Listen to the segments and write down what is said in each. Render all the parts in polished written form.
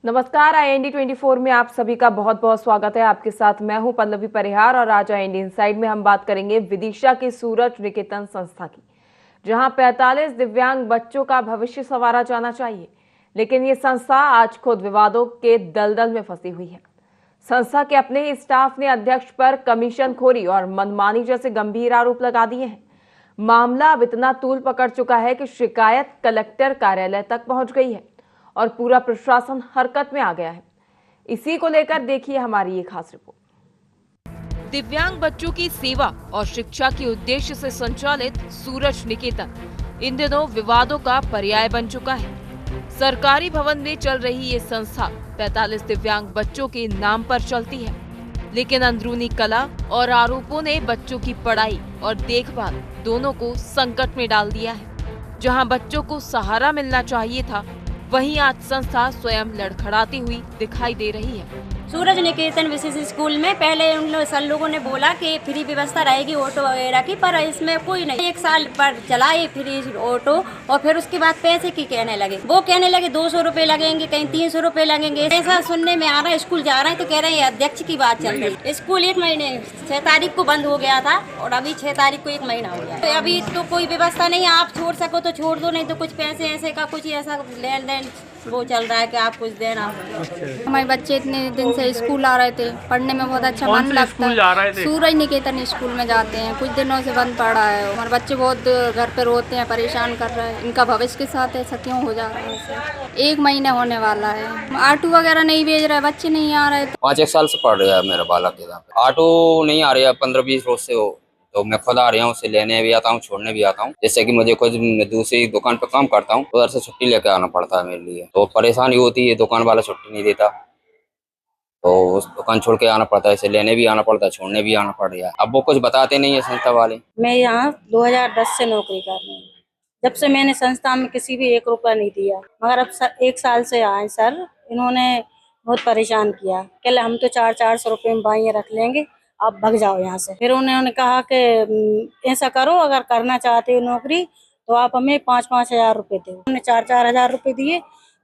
नमस्कार। IND 24 में आप सभी का बहुत बहुत स्वागत है। आपके साथ मैं हूं पल्लवी परिहार और आज IND इनसाइड में हम बात करेंगे विदिशा की सूरज निकेतन संस्था की, जहां 45 दिव्यांग बच्चों का भविष्य संवारा जाना चाहिए। लेकिन ये संस्था आज खुद विवादों के दलदल में फंसी हुई है। संस्था के अपने ही स्टाफ ने अध्यक्ष पर कमीशनखोरी और मनमानी जैसे गंभीर आरोप लगा दिए हैं। मामला अब इतना तूल पकड़ चुका है कि शिकायत कलेक्टर कार्यालय तक पहुंच गई है और पूरा प्रशासन हरकत में आ गया है। इसी को लेकर देखिए हमारी ये खास रिपोर्ट। दिव्यांग बच्चों की सेवा और शिक्षा के उद्देश्य से संचालित सूरज निकेतन इन दिनों विवादों का पर्याय बन चुका है। सरकारी भवन में चल रही ये संस्था 45 दिव्यांग बच्चों के नाम पर चलती है, लेकिन अंदरूनी कला और आरोपों ने बच्चों की पढ़ाई और देखभाल दोनों को संकट में डाल दिया है। जहां बच्चों को सहारा मिलना चाहिए था, वहीं आज संस्था स्वयं लड़खड़ाती हुई दिखाई दे रही है। सूरज निकेतन विशेष स्कूल में पहले उन सर लोगों ने बोला कि फ्री व्यवस्था रहेगी ऑटो वगैरह की, पर इसमें कोई नहीं। 1 साल पर चलाए फ्री ऑटो और फिर उसके बाद पैसे की कहने लगे। वो कहने लगे 200 रुपए लगेंगे, कहीं 300 रुपए लगेंगे। ऐसा सुनने में आ रहा है। स्कूल जा रहे हैं तो कह रहे हैं अध्यक्ष की बात चल रही है। स्कूल 1 महीने 6 तारीख को बंद हो गया था और अभी 6 तारीख को 1 महीना हो गया। तो अभी तो कोई व्यवस्था नहीं है। आप छोड़ सको तो छोड़ दो, नहीं तो कुछ पैसे ऐसे का कुछ ऐसा लेन देन वो चल रहा है कि आप कुछ देना। हमारे बच्चे इतने दिन से स्कूल आ रहे थे, पढ़ने में बहुत अच्छा मन लगता है। सूरज निकेतन स्कूल में जाते हैं, कुछ दिनों से बंद पड़ा है। हमारे बच्चे बहुत घर पे रोते हैं, परेशान कर रहे हैं। इनका भविष्य के साथ ऐसा क्यों हो जा रहा है? 1 महीना होने वाला है। ऑटो वगैरह नहीं भेज रहा है, बच्चे नहीं आ रहे। 5-1 साल से पढ़ रहा है मेरा बालक। ऑटो नहीं आ रहा है, 15-20 रोज से हो, तो मैं खुद आ रहा हूँ, उसे लेने भी आता हूँ, छोड़ने भी आता हूँ। जैसे कि मुझे कुछ दूसरी दुकान पर काम करता हूँ, उधर से छुट्टी लेकर आना पड़ता है मेरे लिए, तो परेशानी होती है। दुकान वाला छुट्टी नहीं देता, तो उस दुकान छोड़ के आना पड़ता है, इसे लेने भी आना पड़ता है, छोड़ने भी आना पड़ रहा है। अब वो कुछ बताते नहीं है संस्था वाले। मैं यहाँ 2010 से नौकरी कर रही हूँ। जब से मैंने संस्था में किसी भी 1 रुपया नहीं दिया, मगर अब 1 साल से आए सर, इन्होंने बहुत परेशान किया। कहले हम तो 400-400 रुपये में बाइयाँ रख लेंगे, आप भाग जाओ यहाँ से। फिर उन्होंने कहा कि ऐसा करो, अगर करना चाहते हो नौकरी तो आप हमें 5-5 हजार रुपये दो। हमने 4-4 हजार रुपये दिए,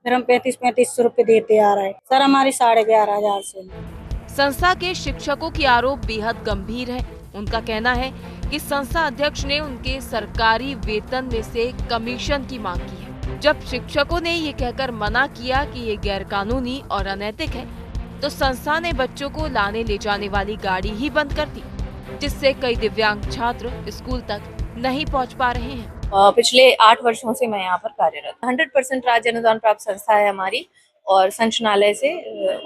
फिर हम 3500 रुपये देते आ रहे हैं सर। हमारी 11.5 हजार से। संस्था के शिक्षकों की आरोप बेहद गंभीर है। उनका कहना है कि संस्था अध्यक्ष ने उनके सरकारी वेतन में से कमीशन की मांग की है। जब शिक्षकों ने ये कहकर मना किया कि ये गैरकानूनी और अनैतिक है, तो संस्था ने बच्चों को लाने ले जाने वाली गाड़ी ही बंद कर दी, जिससे कई दिव्यांग छात्र स्कूल तक नहीं पहुंच पा रहे हैं। पिछले 8 वर्षों से मैं यहाँ पर कार्यरत। 100% राज्य अनुदान प्राप्त संस्था है हमारी और संचालनालय से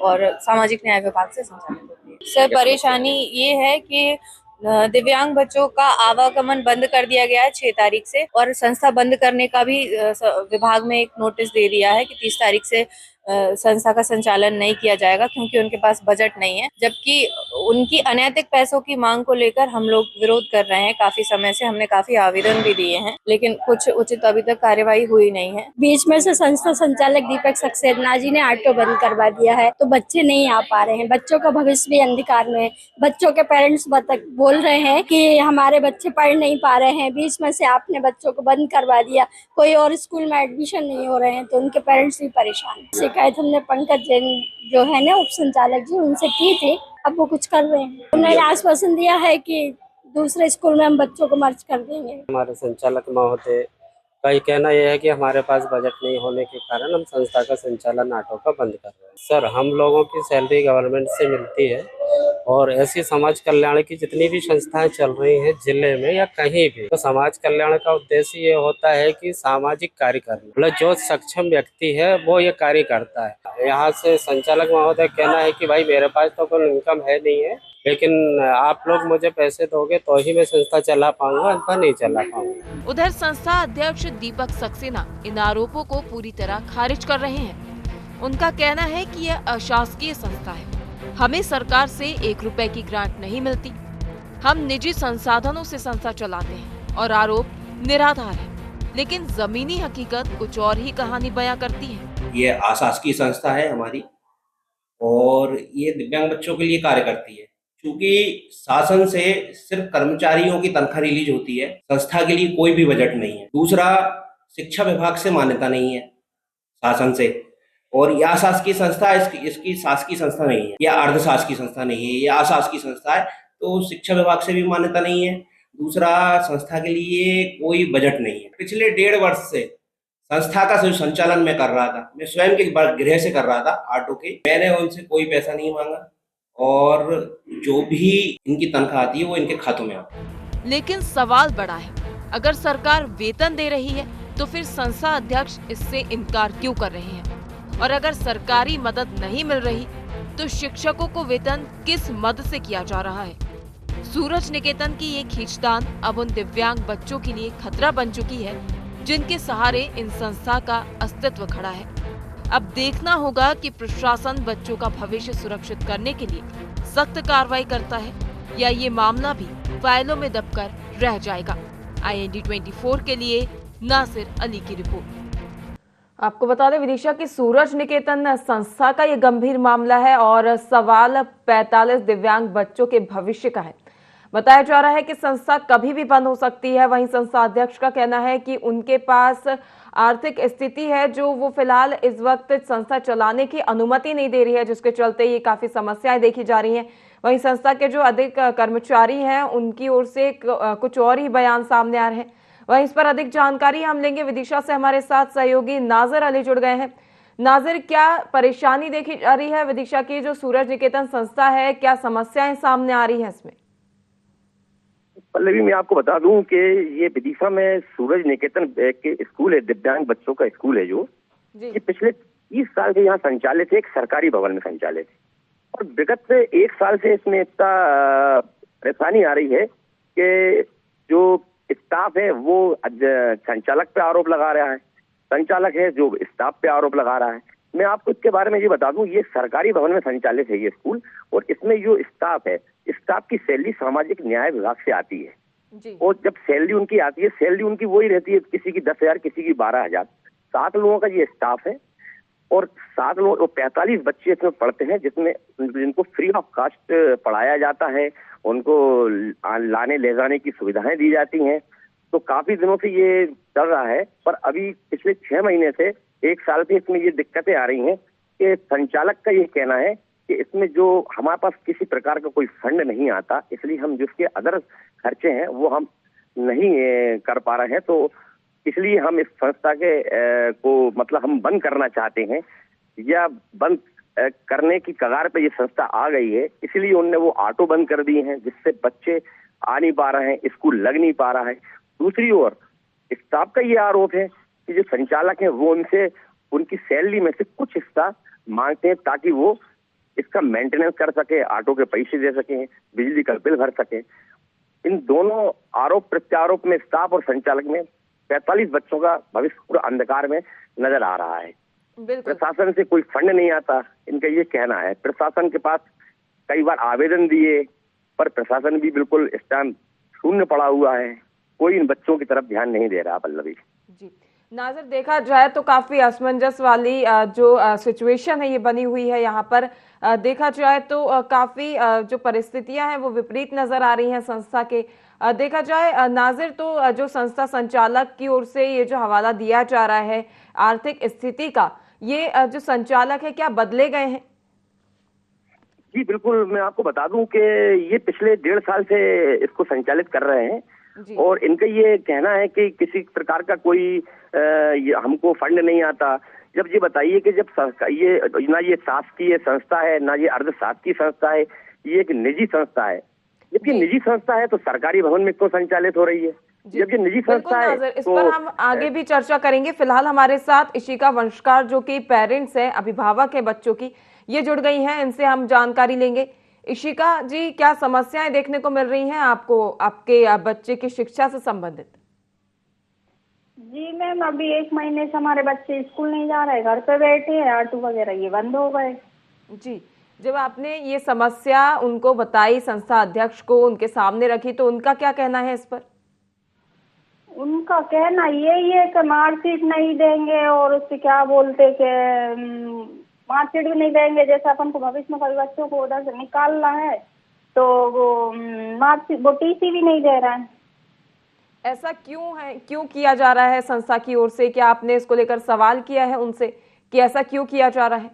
और सामाजिक न्याय विभाग से संचालित होती है। सर, परेशानी ये है कि दिव्यांग बच्चों का आवागमन बंद कर दिया गया है 6 तारीख से, और संस्था बंद करने का भी विभाग में एक नोटिस दे दिया है कि 30 तारीख से संस्था का संचालन नहीं किया जाएगा, क्योंकि उनके पास बजट नहीं है। जबकि उनकी अनैतिक पैसों की मांग को लेकर हम लोग विरोध कर रहे हैं काफी समय से। हमने काफी आवेदन भी दिए हैं, लेकिन कुछ उचित अभी तक कार्यवाही हुई नहीं है। बीच में से संस्था संचालक दीपक सक्सेना जी ने ऑटो बंद करवा दिया है, तो बच्चे नहीं आ पा रहे हैं। बच्चों का भविष्य भी अंधकार में है। बच्चों के पेरेंट्स बोल रहे हैं कि हमारे बच्चे पढ़ नहीं पा रहे हैं। बीच में से आपने बच्चों को बंद करवा दिया, कोई और स्कूल में एडमिशन नहीं हो रहे हैं, तो उनके पेरेंट्स भी परेशान हैं। शिकायत हमने पंकज जैन जो है ना उप संचालक जी, उनसे की थी। अब वो कुछ कर रहे हैं। उन्होंने आश्वासन दिया है कि दूसरे स्कूल में हम बच्चों को मर्ज कर देंगे। हमारे संचालक महोदय का ये कहना यह है कि हमारे पास बजट नहीं होने के कारण हम संस्था का संचालन ऑटो का बंद कर रहे हैं। सर, हम लोगों की सैलरी गवर्नमेंट से मिलती है, और ऐसी समाज कल्याण की जितनी भी संस्थाएं चल रही हैं जिले में या कहीं भी, तो समाज कल्याण का उद्देश्य ये होता है कि सामाजिक कार्य करना, मतलब जो सक्षम व्यक्ति है वो ये कार्य करता है। यहाँ से संचालक महोदय कहना है कि भाई मेरे पास तो कोई इनकम है नहीं है, लेकिन आप लोग मुझे पैसे दोगे तो ही मैं संस्था चला पाऊंगा, अथवा नहीं चला पाऊंगा। उधर संस्था अध्यक्ष दीपक सक्सेना इन आरोपों को पूरी तरह खारिज कर रहे हैं। उनका कहना है कि यह अशासकीय संस्था है। हमें सरकार से 1 रुपए की ग्रांट नहीं मिलती। हम निजी संसाधनों से संस्था चलाते हैं और आरोप निराधार है, लेकिन जमीनी हकीकत कुछ और ही कहानी बयां करती है। ये अशासकीय संस्था है हमारी, और ये दिव्यांग बच्चों के लिए कार्य करती है। क्योंकि शासन से सिर्फ कर्मचारियों की तनख्वाह रिलीज होती है, संस्था के लिए कोई भी बजट नहीं है। दूसरा, शिक्षा विभाग से मान्यता नहीं है शासन से, और ये अशासकीय संस्था है, इसकी शासकीय संस्था नहीं है या अर्धशासकीय संस्था नहीं है, ये अशासकीय संस्था है, तो शिक्षा विभाग से भी मान्यता नहीं है। दूसरा, संस्था के लिए कोई बजट नहीं है। पिछले 1.5 वर्ष से संस्था का जो संचालन मैं कर रहा था, मैं स्वयं के गृह से कर रहा था ऑटो के, मैंने उनसे कोई पैसा नहीं मांगा और जो भी इनकी तनख्वाह आती है वो इनके खातों में आती है। लेकिन सवाल बड़ा है, अगर सरकार वेतन दे रही है तो फिर संस्था अध्यक्ष इससे इनकार क्यों कर रहे हैं? और अगर सरकारी मदद नहीं मिल रही तो शिक्षकों को वेतन किस मद से किया जा रहा है? सूरज निकेतन की ये खींचतान अब उन दिव्यांग बच्चों के लिए खतरा बन चुकी है जिनके सहारे इन संस्था का अस्तित्व खड़ा है। अब देखना होगा कि प्रशासन बच्चों का भविष्य सुरक्षित करने के लिए सख्त कार्रवाई करता है या ये मामला भी फाइलों में दबकर रह जाएगा। IND 24 के लिए नासिर अली की रिपोर्ट। आपको बता दें, विदिशा की सूरज निकेतन संस्था का ये गंभीर मामला है और सवाल 45 दिव्यांग बच्चों के भविष्य का है। बताया जा रहा है कि संस्था कभी भी बंद हो सकती है। वहीं संस्था अध्यक्ष का कहना है कि उनके पास आर्थिक स्थिति है जो वो फिलहाल इस वक्त संस्था चलाने की अनुमति नहीं दे रही है, जिसके चलते ये काफी समस्याएं देखी जा रही हैं। वहीं संस्था के जो अधिक कर्मचारी हैं उनकी ओर से कुछ और ही बयान सामने आ रहे हैं। वहीं इस पर अधिक जानकारी हम लेंगे। विदिशा से हमारे साथ सहयोगी नाजिर अली जुड़ गए हैं। नाजिर, क्या परेशानी देखी जा रही है विदिशा की जो सूरज निकेतन संस्था है, क्या समस्याएं सामने आ रही है इसमें? पल्लवी, मैं आपको बता दूं कि ये विदिशा में सूरज निकेतन के स्कूल है, दिव्यांग बच्चों का स्कूल है जो ये पिछले 30 साल से यहाँ संचालित है, एक सरकारी भवन में संचालित है। और विगत से 1 साल से इसमें इतना परेशानी आ रही है कि जो स्टाफ है वो संचालक पे आरोप लगा रहा है, संचालक है जो स्टाफ पे आरोप लगा रहा है। मैं आपको इसके बारे में ये बता दूं, ये सरकारी भवन में संचालित है ये स्कूल, और इसमें जो स्टाफ है, स्टाफ की सैलरी सामाजिक न्याय विभाग से आती है जी। और जब सैलरी उनकी आती है, सैलरी उनकी वही रहती है, किसी की 10,000, किसी की 12,000। 7 लोगों का ये स्टाफ है और 7 लोग 45 बच्चे इसमें पढ़ते हैं, जिसमें जिनको फ्री ऑफ कास्ट पढ़ाया जाता है, उनको लाने ले जाने की सुविधाएं दी जाती हैं। तो काफी दिनों से ये चल रहा है, पर अभी पिछले 6 महीने से 1 साल से इसमें ये दिक्कतें आ रही हैं कि संचालक का ये कहना है कि इसमें जो हमारे पास किसी प्रकार का कोई फंड नहीं आता, इसलिए हम जिसके अदर खर्चे हैं वो हम नहीं कर पा रहे हैं, तो इसलिए हम इस संस्था के को मतलब हम बंद करना चाहते हैं या बंद करने की कगार पे ये संस्था आ गई है। इसलिए उन्होंने वो ऑटो बंद कर दिए हैं, जिससे बच्चे आ नहीं पा रहे हैं, स्कूल लग नहीं पा रहा है। दूसरी ओर स्टाफ का ये आरोप है कि जो संचालक है वो उनसे उनकी सैलरी में से कुछ हिस्सा मांगते हैं ताकि वो इसका मेंटेनेंस कर सके, ऑटो के पैसे दे सके, बिजली का बिल भर सके। इन दोनों आरोप प्रत्यारोप में स्टाफ और संचालक में 45 बच्चों का भविष्य पूरा अंधकार में नजर आ रहा है। प्रशासन से कोई फंड नहीं आता, इनका ये कहना है। प्रशासन के पास कई बार आवेदन दिए, पर प्रशासन भी बिल्कुल इस टाइम शून्य पड़ा हुआ है, कोई इन बच्चों की तरफ ध्यान नहीं दे रहा। पल्लवी जी, नाज़िर, देखा जाए तो काफी असमंजस वाली जो सिचुएशन है ये बनी हुई है यहाँ पर। देखा जाए तो काफी जो परिस्थितियां हैं वो विपरीत नजर आ रही हैं संस्था के। देखा जाए नाज़िर तो जो संस्था संचालक की ओर से ये जो हवाला दिया जा रहा है आर्थिक स्थिति का, ये जो संचालक है क्या बदले गए हैं? जी बिल्कुल, मैं आपको बता दूं कि ये पिछले 1.5 साल से इसको संचालित कर रहे हैं और इनका ये कहना है कि किसी प्रकार का कोई हमको फंड नहीं आता। जब ये बताइए कि जब ये ना ये शासकीय संस्था है ना ये अर्ध शासकीय संस्था है, ये एक निजी संस्था है। जब ये निजी संस्था है तो सरकारी भवन में क्यों संचालित हो रही है? जब ये निजी संस्था है इस पर हम आगे भी चर्चा करेंगे। फिलहाल हमारे साथ इशिका वंशकार जो कि पेरेंट्स है, अभिभावक है बच्चों की, ये जुड़ गई हैं, इनसे हम जानकारी लेंगे। इशिका जी, क्या समस्याएं देखने को मिल रही हैं आपको आपके बच्चे की शिक्षा से संबंधित? जी मैम, अभी 1 महीने से हमारे बच्चे स्कूल नहीं जा रहे, घर पे बैठे हैं, ऑटो वगैरह ये बंद हो गए। जी, जब आपने ये समस्या उनको बताई, संस्था अध्यक्ष को उनके सामने रखी, तो उनका क्या कहना है इस पर? उनका कहना यही है कि मार्कशीट नहीं देंगे और उससे क्या बोलते कि मार्कशीट भी नहीं देंगे, जैसे अपन को भविष्य में कभी बच्चों को उधर से निकालना है तो वो मार्कशीट, वो टीसी भी नहीं दे रहा है। ऐसा क्यों है, क्यों किया जा रहा है संस्था की ओर से? क्या आपने इसको लेकर सवाल किया है उनसे कि ऐसा क्यों किया जा रहा है?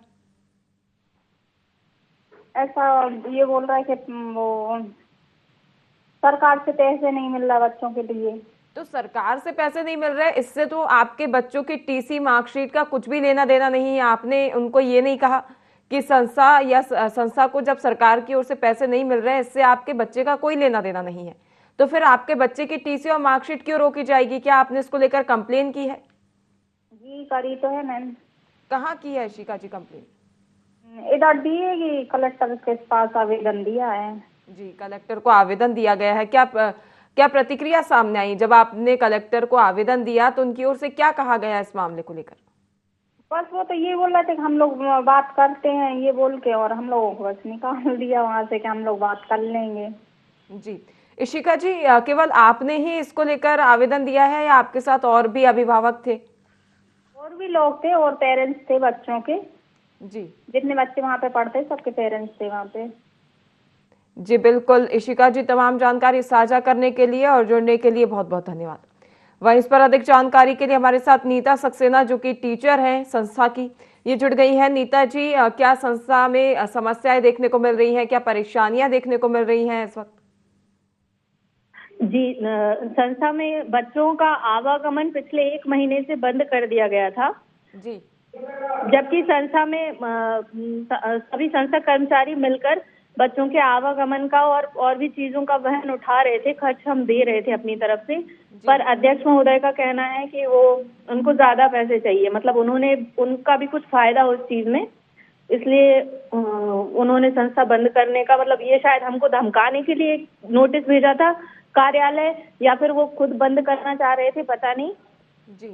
ऐसा ये बोल रहा है कि वो सरकार से पैसे नहीं मिल रहा बच्चों के लिए। तो सरकार से पैसे नहीं मिल रहे, इससे तो आपके बच्चों की टीसी मार्कशीट का कुछ भी लेना देना नहीं है। आपने उनको ये नहीं कहा कि संस्था को जब सरकार की ओर से पैसे नहीं मिल रहे हैं, इससे आपके बच्चे का कोई लेना देना नहीं है, तो फिर आपके बच्चे की टीसी और मार्कशीट क्यों रोकी जाएगी? क्या आपने इसको लेकर कंप्लेन की है? जी करी तो है मैम। कहाँ की है शिखा जी कंप्लेन? इधर दिए कि कलेक्टर के पास आवेदन दिया है। जी, कलेक्टर को आवेदन दिया गया है। क्या प्रतिक्रिया सामने आई जब आपने कलेक्टर को आवेदन दिया, तो उनकी ओर से क्या कहा गया इस मामले को लेकर? बस वो तो ये बोल रहे थे कि हम लोग बात करते हैं ये बोल के, और हम लोगों को बस निकाल दिया वहाँ से कि हम लोग बात कर लेंगे। जी, इशिका जी, केवल आपने ही इसको लेकर आवेदन दिया है या आपके साथ और भी अभिभावक थे? और भी लोग थे और पेरेंट्स थे बच्चों के। जी, जितने बच्चे वहाँ पे पढ़ते सबके पेरेंट्स थे वहाँ पे। जी बिल्कुल इशिका जी, तमाम जानकारी साझा करने के लिए और जुड़ने के लिए बहुत बहुत धन्यवाद। वहीं इस पर अधिक जानकारी के लिए हमारे साथ नीता सक्सेना, जो कि टीचर हैं संस्था की, ये जुड़ गई है। नीता जी, क्या संस्था में समस्याएं देखने को मिल रही हैं, क्या परेशानियां देखने को मिल रही हैं इस वक्त? जी, संस्था में बच्चों का आवागमन पिछले 1 महीने से बंद कर दिया गया था। जी, जबकि संस्था में सभी संस्था कर्मचारी मिलकर बच्चों के आवागमन का और भी चीजों का वहन उठा रहे थे, खर्च हम दे रहे थे अपनी तरफ से। पर अध्यक्ष महोदय का कहना है कि वो उनको ज्यादा पैसे चाहिए, मतलब उनका भी कुछ फायदा हो उस चीज में, इसलिए उन्होंने संस्था बंद करने का, मतलब ये शायद हमको धमकाने के लिए नोटिस भेजा था कार्यालय, या फिर वो खुद बंद करना चाह रहे थे, पता नहीं।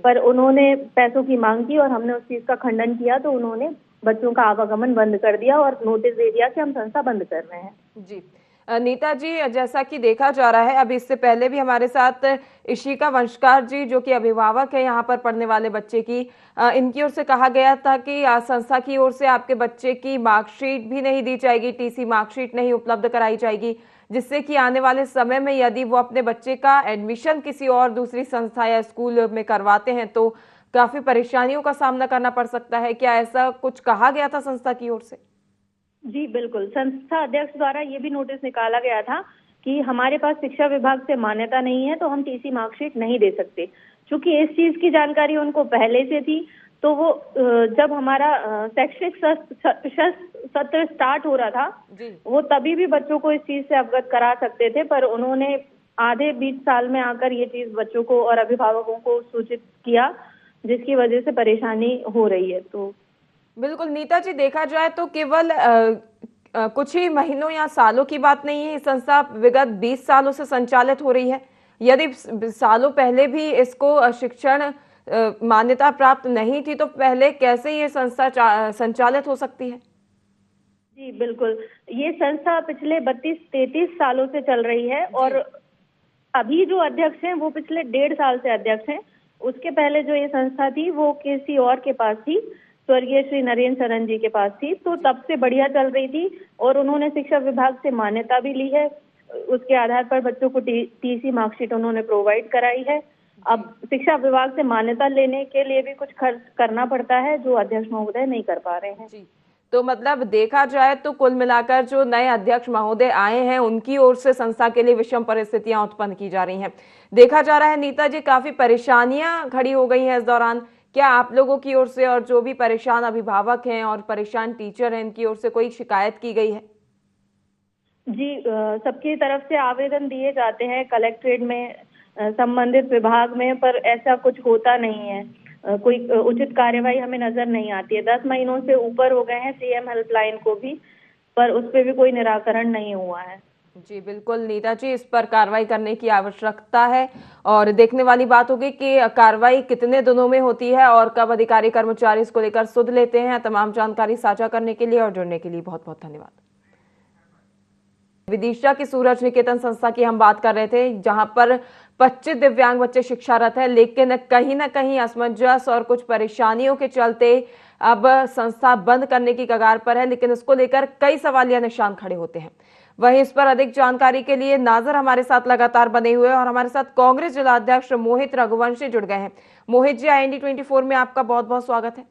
पर उन्होंने पैसों की मांग की और हमने उस चीज का खंडन किया, तो उन्होंने बच्चों का आवागमन बंद कर दिया और नोटिस दे दिया कि हम संस्था बंद कर रहे हैं। जी, नीता जी, जैसा कि देखा जा रहा है, अभी इससे पहले भी हमारे साथ इशिका वंशकार जी, जो कि अभिभावक है यहाँ पर पढ़ने वाले बच्चे की, इनकी ओर से कहा गया था कि संस्था की ओर से आपके बच्चे की मार्कशीट भी नहीं दी जाएगी, टीसी मार्कशीट नहीं उपलब्ध कराई जाएगी, जिससे कि आने वाले समय में यदि वो अपने बच्चे का एडमिशन किसी और दूसरी संस्था या स्कूल में करवाते हैं तो काफी परेशानियों का सामना करना पड़ सकता है। क्या ऐसा कुछ कहा गया था संस्था की ओर से? जी बिल्कुल, संस्था अध्यक्ष द्वारा ये भी नोटिस निकाला गया था कि हमारे पास शिक्षा विभाग से मान्यता नहीं है, तो हम टीसी मार्कशीट नहीं दे सकते। चूंकि इस चीज की जानकारी उनको पहले से थी, तो वो जब हमारा शैक्षणिक सत्र स्टार्ट हो रहा था, वो तभी भी बच्चों को इस चीज से अवगत करा सकते थे, पर उन्होंने आधे 20 साल में आकर ये चीज बच्चों को और अभिभावकों को सूचित किया, जिसकी वजह से परेशानी हो रही है। तो बिल्कुल नीता जी, देखा जाए तो केवल कुछ ही महीनों या सालों की बात नहीं है, संस्था विगत 20 सालों से संचालित हो रही है। यदि सालों पहले भी इसको शिक्षण मान्यता प्राप्त नहीं थी, तो पहले कैसे ये संस्था संचालित हो सकती है? जी बिल्कुल, ये संस्था पिछले 32-33 सालों से चल रही है और अभी जो अध्यक्ष हैं वो पिछले 1.5 साल से अध्यक्ष हैं। उसके पहले जो ये संस्था थी वो किसी और के पास थी, स्वर्गीय श्री नरेंद्र शरण जी के पास थी, तो तब से बढ़िया चल रही थी और उन्होंने शिक्षा विभाग से मान्यता भी ली है। उसके आधार पर बच्चों को टीसी मार्कशीट उन्होंने प्रोवाइड कराई है। अब शिक्षा विभाग से मान्यता लेने के लिए भी कुछ खर्च करना पड़ता है, जो अध्यक्ष महोदय नहीं कर पा रहे हैं। जी, तो मतलब देखा जाए तो कुल मिलाकर जो नए अध्यक्ष महोदय आए हैं, उनकी ओर से संस्था के लिए विषम परिस्थितियां उत्पन्न की जा रही हैं। देखा जा रहा है नीता जी, काफी परेशानियां खड़ी हो गई हैं इस दौरान। क्या आप लोगों की ओर से और जो भी परेशान अभिभावक हैं और परेशान टीचर हैं, इनकी ओर से कोई शिकायत की गई है? जी, सबकी तरफ से आवेदन दिए जाते हैं कलेक्ट्रेट में, संबंधित विभाग में, पर ऐसा कुछ होता नहीं है। कोई उचित कार्यवाही हमें नजर नहीं आती है। 10 महीनों से ऊपर हो गए हैं सीएम हेल्पलाइन को भी, पर उस पर भी कोई निराकरण नहीं हुआ है। जी बिल्कुल नीता जी, इस पर कार्रवाई करने की आवश्यकता है और देखने वाली बात होगी कि कार्रवाई कितने दिनों में होती है और कब अधिकारी कर्मचारी इसको लेकर सुध लेते हैं। तमाम जानकारी साझा करने के लिए और जुड़ने के लिए बहुत बहुत धन्यवाद। विदिशा की सूरज निकेतन संस्था की हम बात कर रहे थे, जहां पर 25 दिव्यांग बच्चे शिक्षारत हैं, लेकिन कहीं ना कहीं असमंजस और कुछ परेशानियों के चलते अब संस्था बंद करने की कगार पर है, लेकिन इसको लेकर कई सवालिया निशान खड़े होते हैं। वहीं इस पर अधिक जानकारी के लिए नाजर हमारे साथ लगातार बने हुए और हमारे साथ कांग्रेस जिला अध्यक्ष मोहित रघुवंशी जुड़ गए हैं। मोहित जी, IND 24 में आपका बहुत बहुत स्वागत है।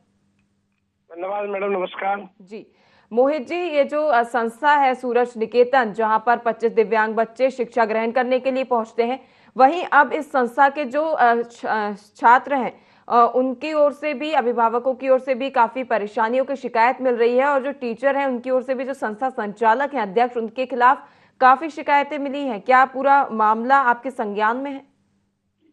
धन्यवाद मैडम, नमस्कार जी। मोहित जी, ये जो संस्था है सूरज निकेतन, जहां पर 25 दिव्यांग बच्चे शिक्षा ग्रहण करने के लिए पहुंचते हैं, वहीं अब इस संस्था के जो छात्र हैं उनकी ओर से भी, अभिभावकों की ओर से भी काफी परेशानियों की शिकायत मिल रही है और जो टीचर हैं उनकी ओर से भी, जो संस्था संचालक हैं, अध्यक्ष, उनके खिलाफ काफी शिकायतें मिली हैं। क्या पूरा मामला आपके संज्ञान में है?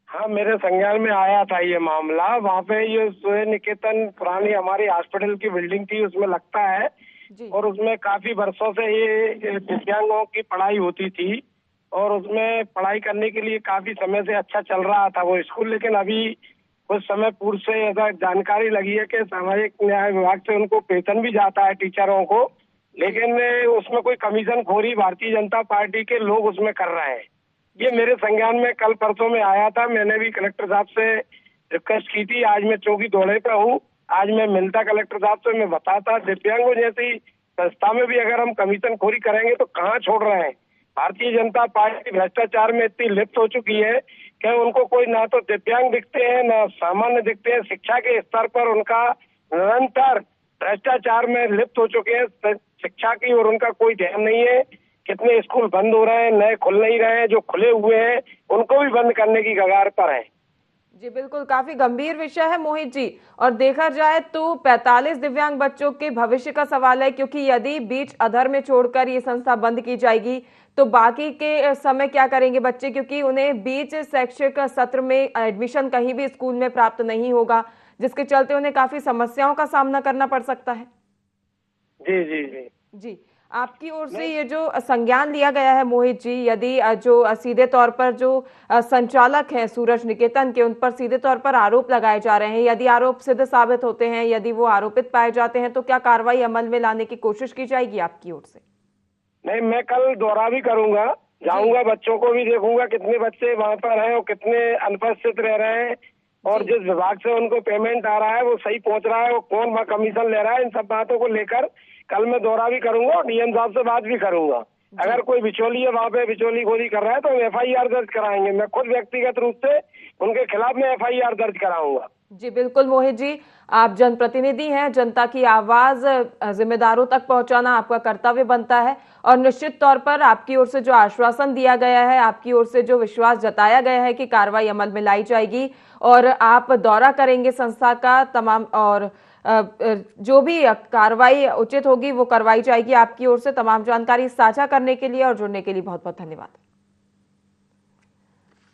हाँ, मेरे संज्ञान में आया था ये मामला। वहाँ पे ये सूरज निकेतन पुरानी हमारी हॉस्पिटल की बिल्डिंग थी, उसमें लगता है और उसमें काफी वर्षों से ये दिव्यांगों की पढ़ाई होती थी और उसमें पढ़ाई करने के लिए काफी समय से अच्छा चल रहा था वो स्कूल। लेकिन अभी कुछ समय पूर्व से ऐसा जानकारी लगी है कि सामाजिक न्याय विभाग से उनको वेतन भी जाता है टीचरों को, लेकिन उसमें कोई कमीशन खोरी भारतीय जनता पार्टी के लोग उसमें कर रहे हैं। ये मेरे संज्ञान में कल परसों में आया था। मैंने भी कलेक्टर साहब से रिक्वेस्ट की थी। आज मैं चौकी दौरे पे हूँ, आज मैं मिलता कलेक्टर साहब से, मैं बताता दिव्यांगों जैसी संस्था में भी अगर हम कमीशन खोरी करेंगे तो कहाँ छोड़ रहे हैं। भारतीय जनता पार्टी भ्रष्टाचार में इतनी लिप्त हो चुकी है कि उनको कोई ना तो दिव्यांग दिखते हैं ना सामान्य दिखते हैं। शिक्षा के स्तर पर उनका निरंतर भ्रष्टाचार में लिप्त हो चुके हैं। शिक्षा की और उनका कोई ध्यान नहीं है। कितने स्कूल बंद हो रहे हैं, नए खुल नहीं रहे हैं, जो खुले हुए हैं उनको भी बंद करने की कगार पर है। जी बिल्कुल, काफी गंभीर विषय है मोहित जी। और देखा जाए तो 45 दिव्यांग बच्चों के भविष्य का सवाल है, क्योंकि यदि बीच अधर में छोड़कर ये संस्था बंद की जाएगी तो बाकी के समय क्या करेंगे बच्चे, क्योंकि उन्हें बीच शैक्षिक सत्र में एडमिशन कहीं भी स्कूल में प्राप्त नहीं होगा, जिसके चलते उन्हें काफी समस्याओं का सामना करना पड़ सकता है। जी जी जी जी, आपकी ओर से ये जो संज्ञान लिया गया है मोहित जी, यदि जो सीधे तौर पर जो संचालक हैं सूरज निकेतन के, उन पर सीधे तौर पर आरोप लगाए जा रहे हैं, यदि आरोप सिद्ध साबित होते हैं, यदि वो आरोपित पाए जाते हैं, तो क्या कार्रवाई अमल में लाने की कोशिश की जाएगी आपकी ओर से? नहीं, मैं कल दौरा भी करूंगा, जाऊंगा, बच्चों को भी देखूंगा कितने बच्चे वहाँ पर हैं और कितने अनुपस्थित रह रहे हैं और जिस विभाग से उनको पेमेंट आ रहा है वो सही पहुंच रहा है, वो कौन वहाँ कमीशन ले रहा है। इन सब बातों को लेकर कल मैं दौरा भी करूंगा और डीएम साहब से बात भी करूंगा। अगर कोई बिचौली है वहाँ पे, बिचौली खोरी कर रहा है, तो हम FIR दर्ज कराएंगे। मैं खुद व्यक्तिगत रूप से उनके खिलाफ में FIR दर्ज कराऊंगा। जी बिल्कुल मोहित जी, आप जनप्रतिनिधि हैं, जनता की आवाज जिम्मेदारों तक पहुंचाना आपका कर्तव्य बनता है और निश्चित तौर पर आपकी ओर से जो आश्वासन दिया गया है, आपकी ओर से जो विश्वास जताया गया है कि कार्रवाई अमल में लाई जाएगी और आप दौरा करेंगे संस्था का तमाम, और जो भी कार्रवाई उचित होगी वो करवाई जाएगी। आपकी ओर से तमाम जानकारी साझा करने के लिए और जुड़ने के लिए बहुत बहुत धन्यवाद।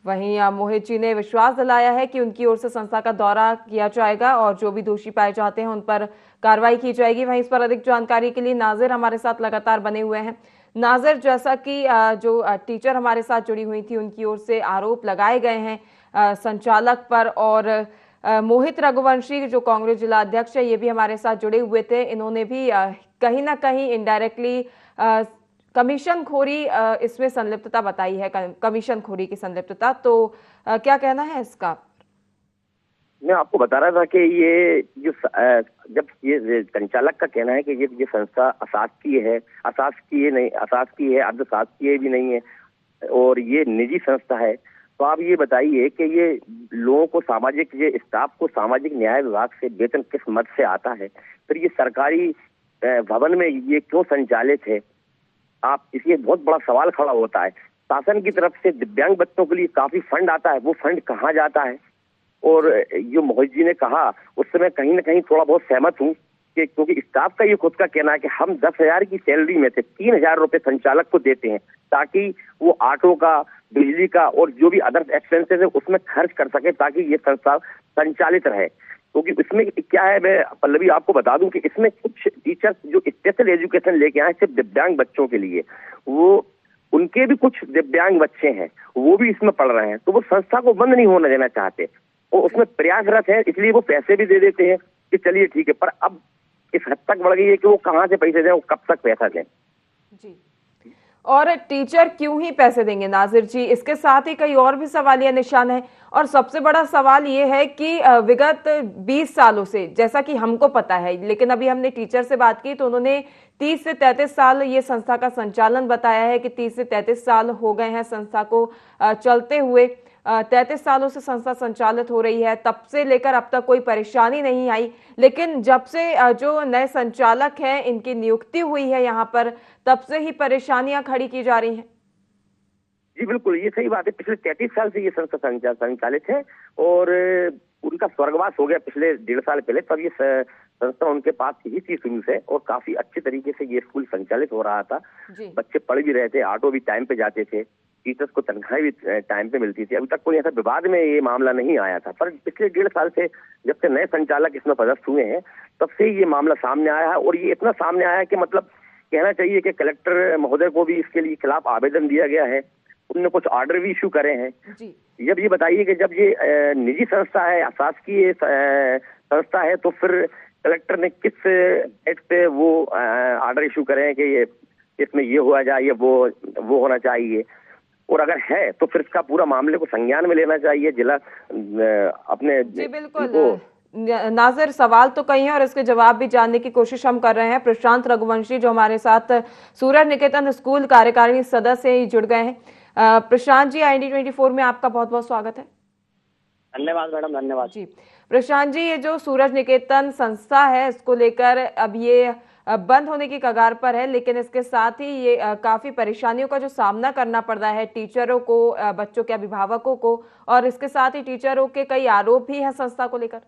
वहीं मोहित जी ने विश्वास दिलाया है कि उनकी ओर से संस्था का दौरा किया जाएगा और जो भी दोषी पाए जाते हैं उन पर कार्रवाई की जाएगी। वहीं इस पर अधिक जानकारी के लिए नाजिर हमारे साथ लगातार बने हुए हैं। नाजिर, जैसा कि जो टीचर हमारे साथ जुड़ी हुई थी उनकी ओर से आरोप लगाए गए हैं संचालक पर, और मोहित रघुवंशी जो कांग्रेस जिला अध्यक्ष है ये भी हमारे साथ जुड़े हुए थे, इन्होंने भी कहीं ना कहीं इनडायरेक्टली कमीशन खोरी इसमें संलिप्तता बताई है, कमीशन खोरी की संलिप्तता। तो क्या कहना है इसका? मैं आपको बता रहा था कि ये जो जब ये संचालक का कहना है कि ये संस्था अशासकीय है, अशासकीय नहीं, अशासकीय है, अर्धशासकीय भी नहीं है और ये निजी संस्था है, तो आप ये बताइए कि ये लोगों को सामाजिक, ये स्टाफ को सामाजिक न्याय विभाग से वेतन किस मद से आता है, फिर ये सरकारी भवन में ये क्यों संचालित है? आप इसलिए बहुत बड़ा सवाल खड़ा होता है। शासन की तरफ से दिव्यांग बच्चों के लिए काफी फंड आता है, वो फंड कहाँ जाता है? और जो मोहित जी ने कहा उससे मैं कहीं ना कहीं थोड़ा बहुत सहमत हूँ कि क्योंकि स्टाफ का ये खुद का कहना है कि हम 10,000 की सैलरी में से 3,000 रुपए संचालक को देते हैं ताकि वो ऑटो का, बिजली का और जो भी अदर एक्सपेंसेस है उसमें खर्च कर सके ताकि ये संस्था संचालित रहे। क्योंकि इसमें क्या है, मैं पल्लवी आपको बता दूं कि इसमें कुछ टीचर्स जो स्पेशल एजुकेशन लेके आए सिर्फ दिव्यांग बच्चों के लिए, वो उनके भी कुछ दिव्यांग बच्चे हैं वो भी इसमें पढ़ रहे हैं, तो वो संस्था को बंद नहीं होने देना चाहते और उसमें प्रयासरत है, इसलिए वो पैसे भी दे देते हैं कि चलिए ठीक है। पर अब इस हद तक बढ़ गई है कि वो कहाँ से पैसे दें, वो कब तक पैसा दें। जी, और टीचर क्यों ही पैसे देंगे नाजिर जी, इसके साथ ही कई और भी सवालिया निशान है। और सबसे बड़ा सवाल ये है कि विगत 20 सालों से, जैसा कि हमको पता है, लेकिन अभी हमने टीचर से बात की तो उन्होंने 30 से 33 साल ये संस्था का संचालन बताया है कि 30 से 33 साल हो गए हैं संस्था को चलते हुए। 33 सालों से संस्था संचालित हो रही है, तब से लेकर अब तक कोई परेशानी नहीं आई, लेकिन जब से जो नए संचालक हैं इनकी नियुक्ति हुई है यहाँ पर, तब से ही परेशानियां खड़ी की जा रही हैं। जी बिल्कुल, ये सही बात है। पिछले 33 साल से ये संस्था संचालित है और उनका स्वर्गवास हो गया पिछले 1.5 साल पहले, तब ये संस्था उनके पास ही थी शुरू से और काफी अच्छे तरीके से ये स्कूल संचालित हो रहा था। बच्चे पढ़ भी रहे थे, ऑटो भी टाइम पे जाते थे, टीचर्स को तनख्वाही भी टाइम पे मिलती थी। अभी तक कोई ऐसा विवाद में ये मामला नहीं आया था, पर पिछले 1.5 साल से जब से नए संचालक इसमें पदस्थ हुए हैं तब से ये मामला सामने आया है और ये इतना सामने आया है कि मतलब कहना चाहिए कि कलेक्टर महोदय को भी इसके लिए खिलाफ आवेदन दिया गया है, उन्होंने कुछ ऑर्डर भी इशू करे हैं। जब ये बताइए कि जब ये निजी संस्था है, अशासकीय संस्था है, तो फिर कलेक्टर ने किस एक्ट पे वो ऑर्डर इशू करे हैं कि ये इसमें ये हुआ जाए, ये वो होना चाहिए, और अगर है तो फिर इसका पूरा मामले को संज्ञान में लेना चाहिए जिला अपने। जी बिल्कुल नाजिर, सवाल तो कई हैं और इसके जवाब भी जानने की कोशिश हम कर रहे हैं। प्रशांत रघुवंशी जो हमारे साथ सूरज निकेतन स्कूल कार्यकारिणी सदस्य जुड़ गए हैं। प्रशांत जी, IND24 में आपका बहुत बहुत स्वागत है। धन्यवाद मैडम, धन्यवाद जी। प्रशांत जी, ये जो सूरज निकेतन संस्था है इसको लेकर अब ये बंद होने की कगार पर है, लेकिन इसके साथ ही ये काफी परेशानियों का जो सामना करना पड़ रहा है टीचरों को, बच्चों के अभिभावकों को, और इसके साथ ही टीचरों के कई आरोप भी हैं संस्था को लेकर।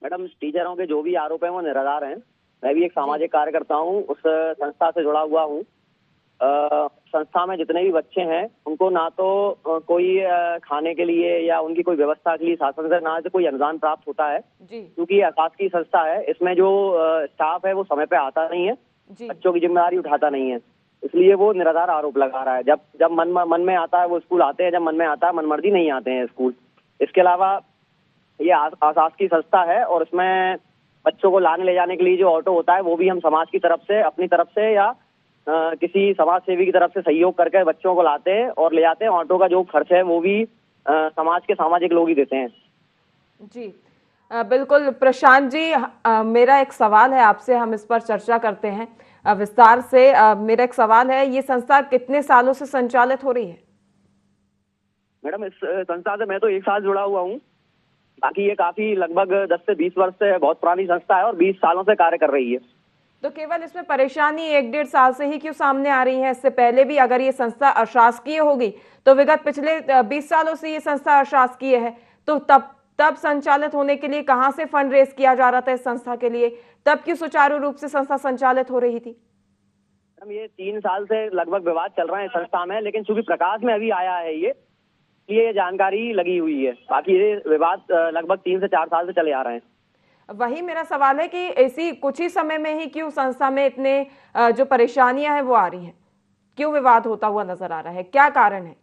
मैडम, टीचरों के जो भी आरोप हैं वो निराधार हैं। मैं भी एक सामाजिक कार्यकर्ता हूँ, उस संस्था से जुड़ा हुआ हूँ। संस्था में जितने भी बच्चे हैं उनको ना तो कोई खाने के लिए या उनकी कोई व्यवस्था के लिए शासन से ना तो कोई अनुदान प्राप्त होता है, क्योंकि अशासकीय संस्था है। इसमें जो स्टाफ है वो समय पे आता नहीं है, बच्चों की जिम्मेदारी उठाता नहीं है, इसलिए वो निराधार आरोप लगा रहा है। जब मन में आता है वो स्कूल आते हैं, जब मन में आता है मनमर्जी नहीं आते हैं स्कूल। इसके अलावा ये अशासकीय संस्था है और इसमें बच्चों को लाने ले जाने के लिए जो ऑटो होता है वो भी हम समाज की तरफ से, अपनी तरफ से या किसी समाज सेवी की तरफ से सहयोग करके बच्चों को लाते हैं और ले जाते हैं। ऑटो का जो खर्च है वो भी समाज के सामाजिक लोग ही देते हैं। जी बिल्कुल प्रशांत जी, मेरा एक सवाल है आपसे, हम इस पर चर्चा करते हैं विस्तार से। मेरा एक सवाल है, ये संस्था कितने सालों से संचालित हो रही है? मैडम, इस संस्था से मैं तो 1 साल जुड़ा हुआ हूँ, बाकी ये काफी लगभग 10 से 20 वर्ष से बहुत पुरानी संस्था है और 20 सालों से कार्य कर रही है। तो केवल इसमें परेशानी 1-1.5 साल से ही क्यों सामने आ रही है? इससे पहले भी अगर ये संस्था अशासकीय होगी तो विगत पिछले 20 सालों से ये संस्था अशासकीय है, तो तब संचालित होने के लिए कहां से फंड रेज किया जा रहा था इस संस्था के लिए? तब क्यों सुचारू रूप से संस्था संचालित हो रही थी? ये 3 साल से लगभग विवाद चल रहा है संस्था में, लेकिन चूंकि प्रकाश में अभी आया है ये जानकारी लगी हुई है। बाकी ये विवाद लगभग 3 से 4 साल से चले आ रहे हैं। वही मेरा सवाल है कि इसी कुछ ही समय में ही क्यों संस्था में इतने जो परेशानियां हैं वो आ रही हैं, क्यों विवाद होता हुआ नजर आ रहा है, क्या कारण है?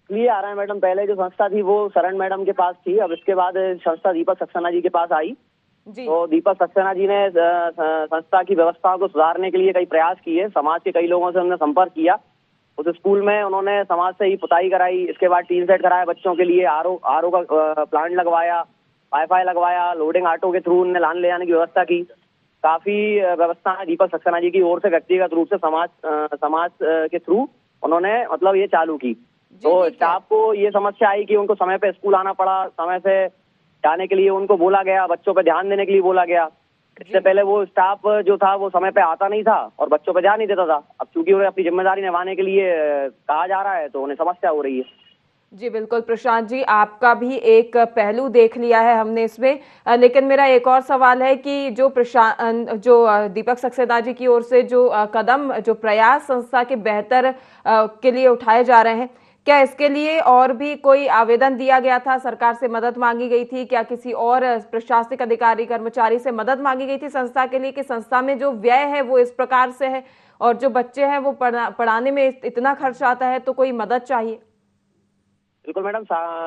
इसलिए आ रहा है मैडम, पहले जो संस्था थी वो शरण मैडम के पास थी, अब इसके बाद संस्था दीपक सक्सेना जी के पास आई। तो दीपक सक्सेना जी ने संस्था की व्यवस्थाओं को सुधारने के लिए कई प्रयास किए, समाज के कई लोगों से उन्होंने संपर्क किया। उस स्कूल में उन्होंने समाज से ही पुताई कराई, इसके बाद टीन सेट कराया बच्चों के लिए, आरओ का प्लांट लगवाया, वाईफाई लगवाया, लोडिंग ऑटो के थ्रू उन्हें लाने ले जाने की व्यवस्था की। काफी व्यवस्था दीपक सक्सेना जी की ओर से व्यक्तिगत रूप से समाज के थ्रू उन्होंने मतलब ये चालू की। तो स्टाफ को ये समस्या आई कि उनको समय पे स्कूल आना पड़ा, समय से जाने के लिए उनको बोला गया, बच्चों पे ध्यान देने के लिए बोला गया। इससे पहले वो स्टाफ जो था वो समय पे आता नहीं था और बच्चों पे ध्यान नहीं देता था। अब चूंकि उन्हें अपनी जिम्मेदारी निभाने के लिए कहा जा रहा है तो उन्हें समस्या हो रही है। जी बिल्कुल प्रशांत जी, आपका भी एक पहलू देख लिया है हमने इसमें, लेकिन मेरा एक और सवाल है कि जो दीपक सक्सेना जी की ओर से जो कदम, जो प्रयास संस्था के बेहतर के लिए उठाए जा रहे हैं, क्या इसके लिए और भी कोई आवेदन दिया गया था? सरकार से मदद मांगी गई थी? क्या किसी और प्रशासनिक अधिकारी कर्मचारी से मदद मांगी गई थी संस्था के लिए कि संस्था में जो व्यय है वो इस प्रकार से है और जो बच्चे हैं वो पढ़ाने में इतना खर्च आता है, तो कोई मदद चाहिए? बिल्कुल मैडम,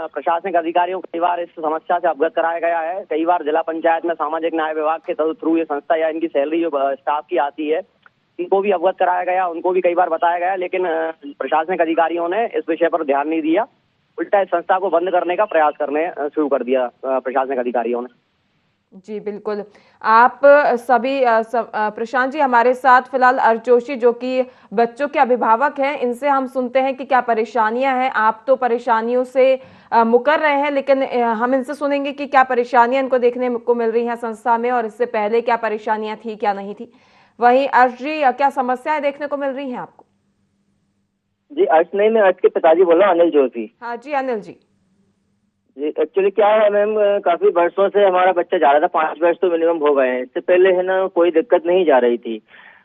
प्रशासनिक अधिकारियों को कई बार इस समस्या से अवगत कराया गया है। कई बार जिला पंचायत में सामाजिक न्याय विभाग के थ्रू ये संस्था या इनकी सैलरी जो स्टाफ की आती है इनको भी अवगत कराया गया, उनको भी कई बार बताया गया, लेकिन प्रशासनिक अधिकारियों ने इस विषय पर ध्यान नहीं दिया। उल्टा इस संस्था को बंद करने का प्रयास करने शुरू कर दिया प्रशासनिक अधिकारियों ने। जी बिल्कुल। आप सभी प्रशांत जी हमारे साथ फिलहाल अर्ज जोशी जो कि बच्चों के अभिभावक हैं, इनसे हम सुनते हैं कि क्या परेशानियां हैं। आप तो परेशानियों से मुकर रहे हैं, लेकिन हम इनसे सुनेंगे कि क्या परेशानियां इनको देखने को मिल रही हैं संस्था में और इससे पहले क्या परेशानियां थी क्या नहीं थी। वहीं अर्ज जी, क्या समस्याएं देखने को मिल रही हैं आपको? जी अर्ज नहीं, मैं अर्ज के पिताजी बोल रहा हूँ, अनिल जोशी। हाँ जी अनिल जी। जी एक्चुअली क्या है मैम, काफी वर्षों से हमारा बच्चा जा रहा था, 5 वर्ष तो मिनिमम हो गए हैं। इससे पहले है ना कोई दिक्कत नहीं जा रही थी।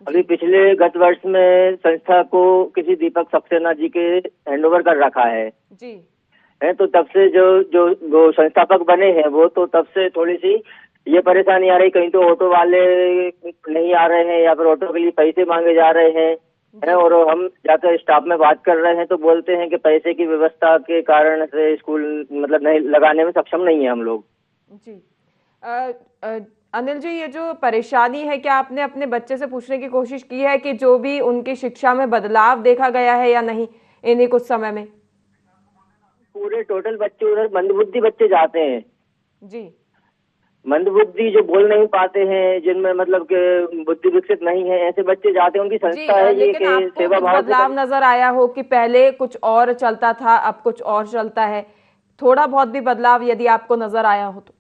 अभी पिछले गत वर्ष में संस्था को किसी दीपक सक्सेना जी के हैंडओवर कर रखा है जी है, तो तब से जो संस्थापक बने हैं वो तो तब से थोड़ी सी ये परेशानी आ रही, कहीं तो ऑटो वाले नहीं आ रहे हैं या फिर ऑटो के लिए पैसे मांगे जा रहे हैं है, और हम जाकर स्टाफ में बात कर रहे हैं तो बोलते हैं कि पैसे की व्यवस्था के कारण से स्कूल मतलब नहीं लगाने में सक्षम नहीं है हम लोग। जी अनिल जी, ये जो परेशानी है, क्या आपने अपने बच्चे से पूछने की कोशिश की है कि जो भी उनकी शिक्षा में बदलाव देखा गया है या नहीं इन्हीं कुछ समय में? पूरे टोटल बच्चे उधर मंदबुद्धि बच्चे जाते हैं जी, मंदबुद्धि जो बोल नहीं पाते हैं, जिनमें मतलब के बुद्धि विकसित नहीं है, ऐसे बच्चे जाते हैं। उनकी संस्था है ये कि सेवा भाव बदलाव नजर आया हो कि पहले कुछ और चलता था अब कुछ और चलता है, थोड़ा बहुत भी बदलाव यदि आपको नजर आया हो तो?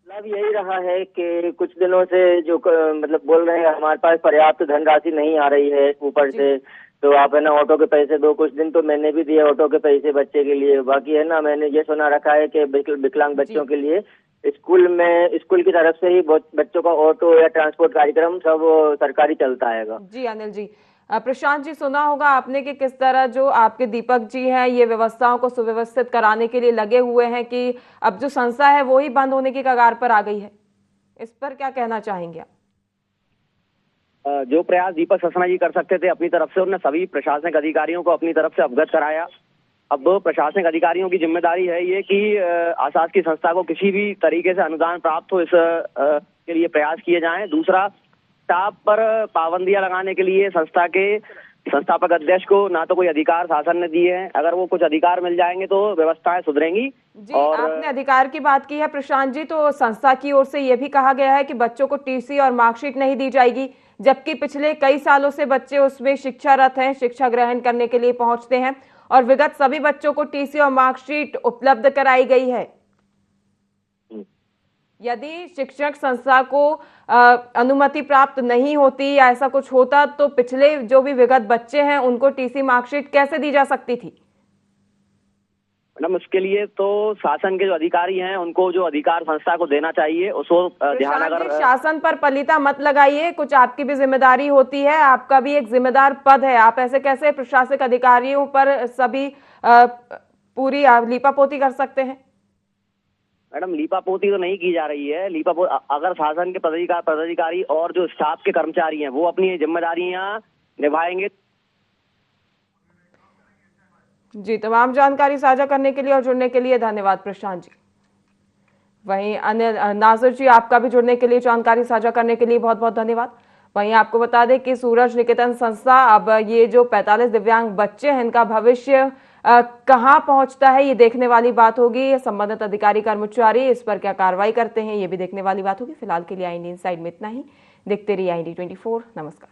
मतलब यही रहा है कि कुछ दिनों से जो मतलब बोल रहे हैं हमारे पास पर्याप्त धनराशि नहीं आ रही है ऊपर से, तो आप है ना ऑटो के पैसे दो। कुछ दिन तो मैंने भी दिए ऑटो के पैसे बच्चे के लिए। बाकी है ना मैंने ये सुना रखा है कि विकलांग बच्चों के लिए स्कूल की तरफ से ही बच्चों का ऑटो या ट्रांसपोर्ट कार्यक्रम सब सरकारी चलता है। जी अनिल जी, प्रशांत जी, सुना होगा आपने कि किस तरह जो आपके दीपक जी हैं ये व्यवस्थाओं को सुव्यवस्थित कराने के लिए लगे हुए हैं कि अब जो संस्था है वो ही बंद होने की कगार पर आ गई है। इस पर क्या कहना चाहेंगे आप? जो प्रयास दीपक सक्सेना जी कर सकते थे अपनी तरफ से, उन्होंने सभी प्रशासनिक अधिकारियों को अपनी तरफ से अवगत कराया। अब प्रशासनिक अधिकारियों की जिम्मेदारी है ये कि आसास की संस्था को किसी भी तरीके से अनुदान प्राप्त हो, इस के लिए प्रयास किए जाएं। दूसरा, स्टाफ पर पाबंदियां लगाने के लिए संस्था के संस्थापक अध्यक्ष को ना तो कोई अधिकार शासन ने दिए हैं। अगर वो कुछ अधिकार मिल जाएंगे तो व्यवस्थाएं सुधरेंगी। जी, और आपने अधिकार की बात की है प्रशांत जी, तो संस्था की ओर से ये भी कहा गया है कि बच्चों को टीसी और मार्कशीट नहीं दी जाएगी, जबकि पिछले कई सालों से बच्चे उसमें शिक्षारत हैं, शिक्षा ग्रहण करने के लिए पहुंचते हैं और विगत सभी बच्चों को टीसी और मार्कशीट उपलब्ध कराई गई है। यदि शिक्षक संस्था को अनुमति प्राप्त नहीं होती या ऐसा कुछ होता तो पिछले जो भी विगत बच्चे हैं उनको टीसी मार्कशीट कैसे दी जा सकती थी? मैडम, उसके लिए तो शासन के जो अधिकारी हैं उनको जो अधिकार संस्था को देना चाहिए उसको ध्यान। अगर शासन पर पलीता मत लगाइए, कुछ आपकी भी जिम्मेदारी होती है, आपका भी एक जिम्मेदार पद है। आप ऐसे कैसे प्रशासनिक अधिकारियों पर सभी पूरी लीपापोती कर सकते हैं? मैडम, लीपापोती तो नहीं की जा रही है। अगर शासन के पदाधिकारी और जो स्टाफ के कर्मचारी हैं वो अपनी जिम्मेदारियां निभाएंगे। जी, तमाम जानकारी साझा करने के लिए और जुड़ने के लिए धन्यवाद प्रशांत जी। वहीं अनिल नाजिर जी, आपका भी जुड़ने के लिए, जानकारी साझा करने के लिए बहुत बहुत धन्यवाद। वहीं आपको बता दें कि सूरज निकेतन संस्था, अब ये जो 45 दिव्यांग बच्चे हैं इनका भविष्य कहां पहुंचता है ये देखने वाली बात होगी। संबंधित अधिकारी कर्मचारी इस पर क्या कार्रवाई करते हैं ये भी देखने वाली बात होगी। फिलहाल के लिए IND इनसाइड में इतना ही। देखते रहिए IND 24। नमस्कार।